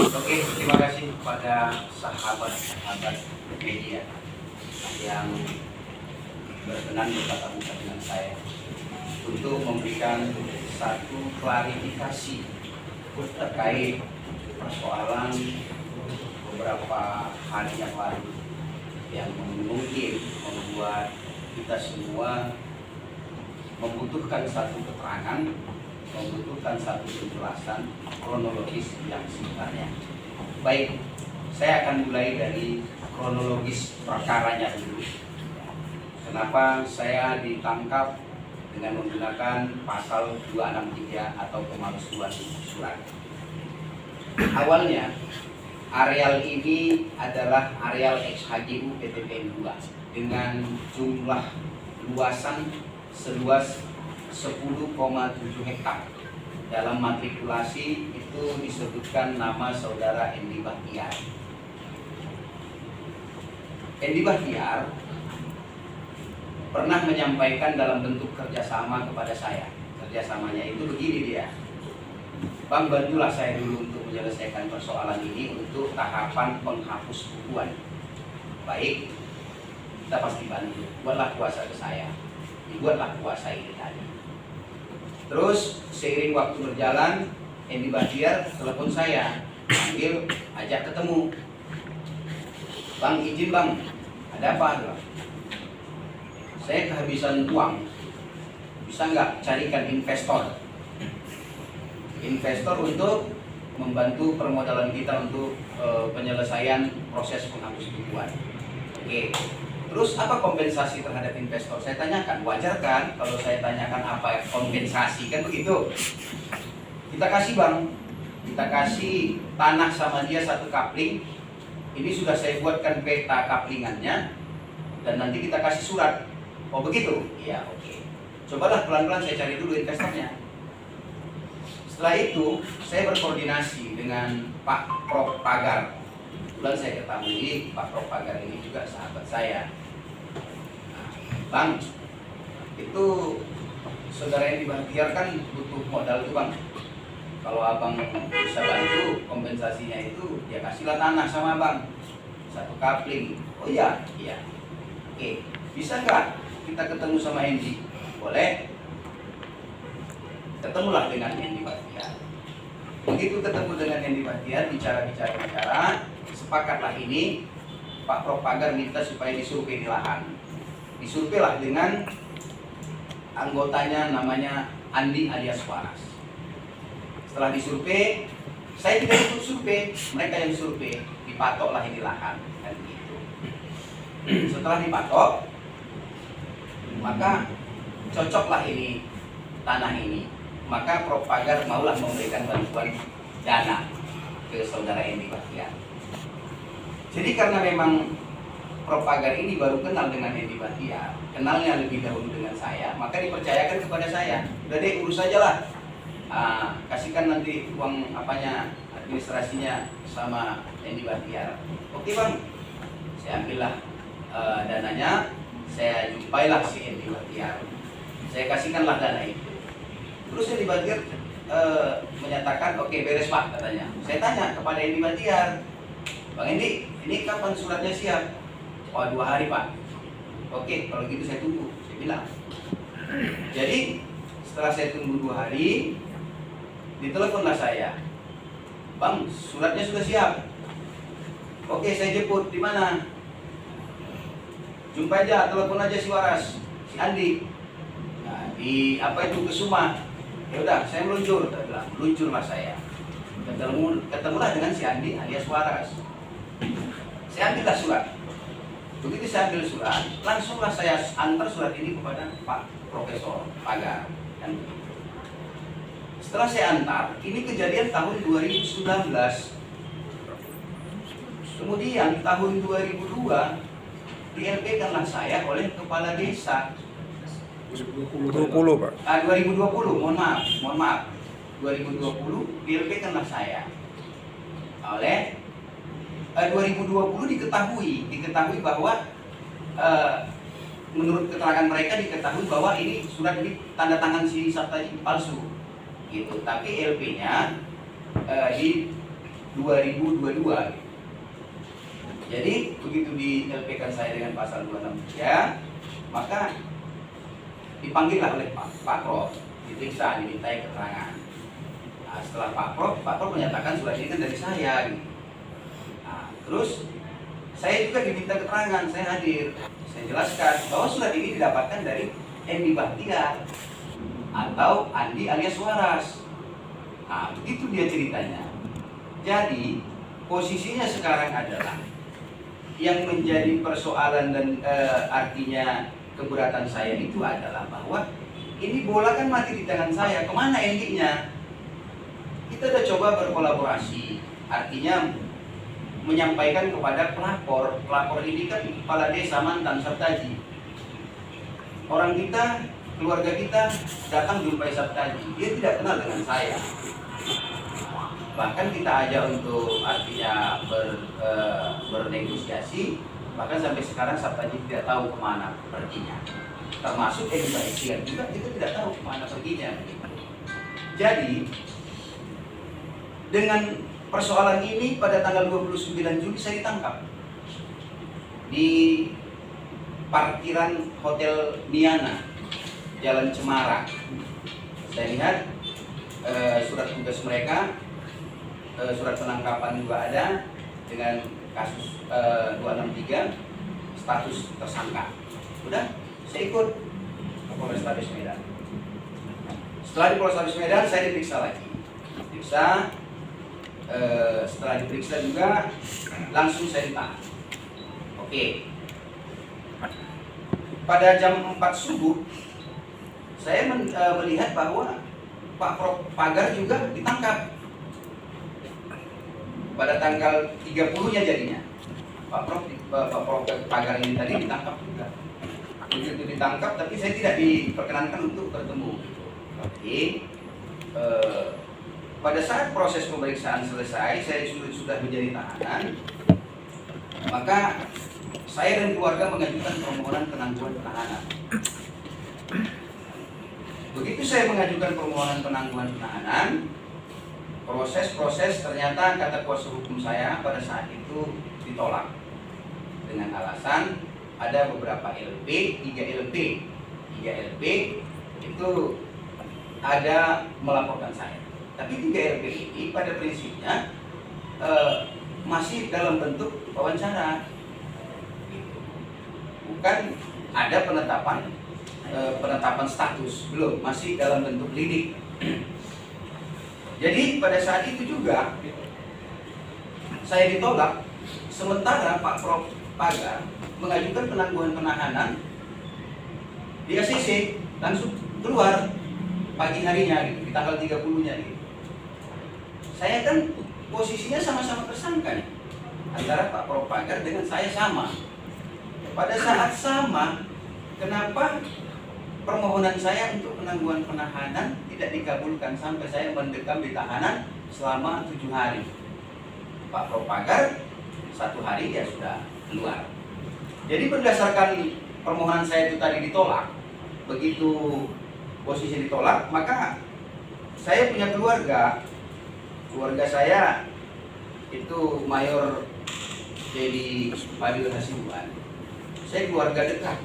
Oke, terima kasih kepada sahabat-sahabat media yang berkenan bertatap muka dengan saya untuk memberikan satu klarifikasi terkait persoalan beberapa hari yang lalu yang mungkin membuat kita semua membutuhkan satu keterangan, membutuhkan satu penjelasan kronologis yang sebenarnya. Baik, saya akan mulai dari kronologis perkaranya dulu. Kenapa saya ditangkap dengan menggunakan pasal 263 atau pemalsuan surat? Awalnya, areal ini adalah areal XHGU PTPN 2 dengan jumlah luasan seluas 10,7 hektar. Dalam matrikulasi itu disebutkan nama saudara Endi Bahtiar. Endi Bahtiar pernah menyampaikan dalam bentuk kerjasama kepada saya. Kerjasamanya itu begini dia, Bang, bantulah saya dulu untuk menyelesaikan persoalan ini untuk tahapan penghapus bukuan. Baik, kita pasti bantu. Buatlah kuasa ke saya. Dibuatlah kuasa ini tadi. Terus seiring waktu berjalan, Endi Bahtiar telepon saya, panggil, ajak ketemu. Bang, izin bang, ada apa? Saya kehabisan uang, bisa nggak carikan investor? Investor untuk membantu permodalan kita untuk penyelesaian proses penghapus bukuan. Oke. Terus apa kompensasi terhadap investor? Saya tanyakan, wajar kan kalau saya tanyakan apa kompensasi, kan begitu? Kita kasih bang, kita kasih tanah sama dia satu kapling. Ini sudah saya buatkan peta kaplingannya, dan nanti kita kasih surat. Oh begitu? Iya, oke. Cobalah pelan-pelan saya cari dulu investornya. Setelah itu saya berkoordinasi dengan Pak Prof Pagar. Kebetulan saya ketahui Pak Prof Pagar ini juga sahabat saya. Bang, itu saudara yang Bahtiar kan butuh modal tuh bang. Kalau abang bisa bantu kompensasinya itu, ya kasihlah tanah sama bang, satu kapling. Oh iya, iya. Oke, bisa nggak kita ketemu sama Endi? Boleh. Ketemulah dengan Endi Bahtiar. Begitu ketemu dengan Endi Bahtiar, bicara, sepakatlah ini. Pak Prof Pagar minta supaya disurvei di lahan. Disurveilah dengan anggotanya namanya Andi alias Waras. Setelah disurvei, saya tidak ikut survei, mereka yang survei. Dipatoklah ini lahan, dan gitu. Setelah dipatok, maka cocoklah ini tanah ini. Maka Prof Pagar maulah memberikan bantuan dana ke saudara Endi Bahtiar. Jadi karena memang Prof Pagar ini baru kenal dengan Endi Bahtiar, kenalnya lebih dahulu dengan saya, maka dipercayakan kepada saya. Udah deh, urus aja lah. Kasihkan nanti uang apanya, administrasinya sama Endi Bahtiar. Oke bang, saya ambillah dananya, saya jumpailah si Endi Bahtiar. Saya kasihkanlah dana itu. Terus Endi Bahtiar menyatakan oke, beres pak katanya. Saya tanya kepada Endi Bahtiar, Bang Endi, ini kapan suratnya siap? Oh 2 hari pak. Oke, kalau gitu saya tunggu, saya bilang. Jadi setelah saya tunggu 2 hari, diteleponlah saya, Bang, suratnya sudah siap. Oke, saya jemput. Di mana? Jumpa aja, telepon aja si Waras, si Andi. Nah, di apa itu Kesuma. Ya udah, saya meluncur. Saya bilang, meluncurlah saya. Ketemulah dengan si Andi alias Waras. Saya ambillah surat. Begitu saya ambil surat, langsunglah saya antar surat ini kepada Pak Profesor Pagar. Dan setelah saya antar, ini kejadian tahun 2019. Kemudian tahun 2002 di-LP-kanlah saya oleh kepala desa. 2020 Pak. 2020, mohon maaf. 2020 di-LP-kanlah saya oleh 2020 diketahui bahwa menurut keterangan mereka diketahui bahwa ini surat ini tanda tangan si Sabta palsu. gitu. Tapi LP-nya di 2022 gitu. Jadi begitu di LP-kan saya dengan pasal 263, maka dipanggillah oleh Pak Prof, diperiksa, dimintai keterangan. Nah, setelah Pak Prof menyatakan surat ini kan dari saya gitu. Nah, terus saya juga diminta keterangan, saya hadir, saya jelaskan bahwa surat ini didapatkan dari Endi Bahtiar atau Andi alias Waras. Nah, begitu dia ceritanya. Jadi posisinya sekarang adalah yang menjadi persoalan dan artinya keberatan saya itu adalah bahwa ini bola kan mati di tangan saya, kemana endingnya? Kita udah coba berkolaborasi, artinya menyampaikan kepada pelapor ini kan kepala desa mantan Sabtaji. Orang kita, keluarga kita datang jumpai Sabtaji, dia tidak kenal dengan saya. Bahkan kita ajak untuk artinya bernegosiasi, bahkan sampai sekarang Sabtaji tidak tahu kemana perginya. Termasuk Endi Bahtiar juga kita tidak tahu kemana perginya. Jadi dengan persoalan ini pada tanggal 29 Juli saya ditangkap di parkiran Hotel Miana, Jalan Cemara. Saya lihat surat tugas mereka, surat penangkapan juga ada dengan kasus 263 status tersangka. Udah, saya ikut ke Polrestabes Medan. Setelah di Polrestabes Medan saya diperiksa lagi. Setelah diperiksa juga langsung saya ditahan. Oke. Pada jam 4 subuh saya melihat bahwa Pak Prof Pagar juga ditangkap. Pada tanggal 30-nya jadinya Pak Prof Pagar ini tadi ditangkap juga. Begitu ditangkap, tapi saya tidak diperkenankan untuk bertemu. Oke. Pada saat proses pemeriksaan selesai, saya sudah menjadi tahanan, maka saya dan keluarga mengajukan permohonan penangguhan penahanan. Begitu saya mengajukan permohonan penangguhan penahanan, proses ternyata kata kuasa hukum saya pada saat itu ditolak dengan alasan ada beberapa LP, 3 LP itu ada melaporkan saya. Tapi 3 LP ini pada prinsipnya masih dalam bentuk wawancara, bukan ada penetapan status, belum, masih dalam bentuk lidik. Jadi pada saat itu juga saya ditolak, sementara Pak Prof Pagar mengajukan penangguhan penahanan di ACC, langsung keluar pagi harinya gitu, di tanggal 30-nya gitu. Saya kan posisinya sama-sama tersangka nih, antara Pak Prof Pagar dengan saya sama. Pada saat sama, kenapa permohonan saya untuk penangguhan penahanan tidak dikabulkan sampai saya mendekam di tahanan selama 7 hari. Pak Prof Pagar 1 hari dia sudah keluar. Jadi berdasarkan permohonan saya itu tadi ditolak, begitu posisi ditolak, maka saya punya keluarga saya itu Mayor Dedi Fadil Hasibuan. Saya keluarga dekat,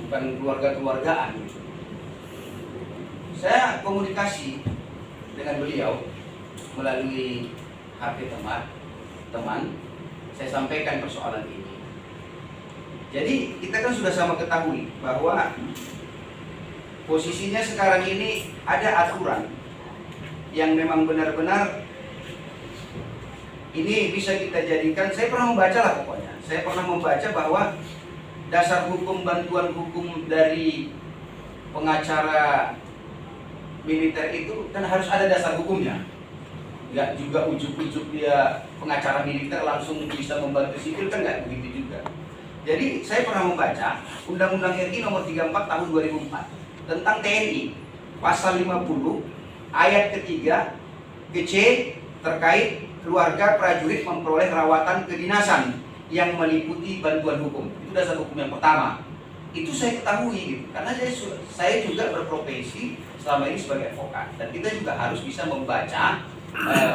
bukan keluarga-keluargaan. Saya komunikasi dengan beliau melalui HP teman, saya sampaikan persoalan ini. Jadi kita kan sudah sama ketahui bahwa posisinya sekarang ini ada aturan yang memang benar-benar ini bisa kita jadikan, saya pernah membaca lah pokoknya. Saya pernah membaca bahwa dasar hukum bantuan hukum dari pengacara militer itu kan harus ada dasar hukumnya. Nggak juga ujuk-ujuk dia pengacara militer langsung bisa membantu sipil, kan nggak begitu juga. Jadi saya pernah membaca Undang-Undang RI nomor 34 tahun 2004 tentang TNI, pasal 50 ayat ketiga ke C terkait keluarga prajurit memperoleh rawatan kedinasan yang meliputi bantuan hukum. Itu dasar hukum yang pertama. Itu saya ketahui gitu. Karena saya juga berprofesi selama ini sebagai advokat, dan kita juga harus bisa membaca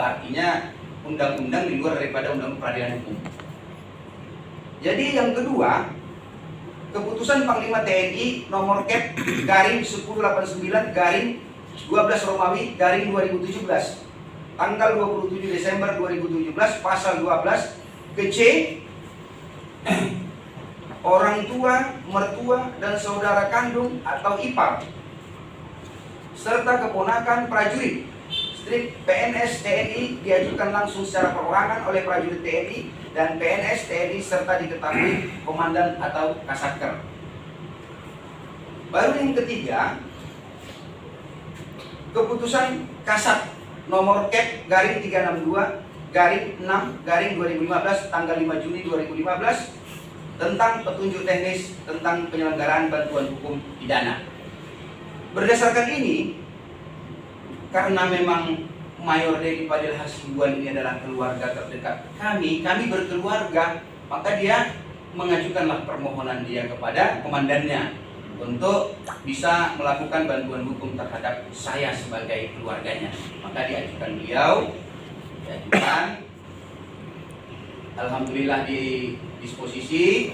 artinya undang-undang di luar daripada undang-undang peradilan hukum. Jadi yang kedua, keputusan Panglima TNI nomor Kep garing 1089 garing 12 Romawi garing 2017 tanggal 27 Desember 2017 pasal 12 ke C, orang tua, mertua, dan saudara kandung atau ipar serta keponakan prajurit strip PNS TNI diajukan langsung secara perorangan oleh prajurit TNI dan PNS TNI serta diketahui komandan atau kasatker. Baru yang ketiga, keputusan Kasat nomor Kep garing 362 garing 6 garing 2015 tanggal 5 Juni 2015 tentang petunjuk teknis tentang penyelenggaraan bantuan hukum pidana. Berdasarkan ini, karena memang Mayor Dedi Fadil Hasibuan ini adalah keluarga terdekat kami berkeluarga, maka dia mengajukanlah permohonan dia kepada komandannya untuk bisa melakukan bantuan hukum terhadap saya sebagai keluarganya. Maka diajukan alhamdulillah di disposisi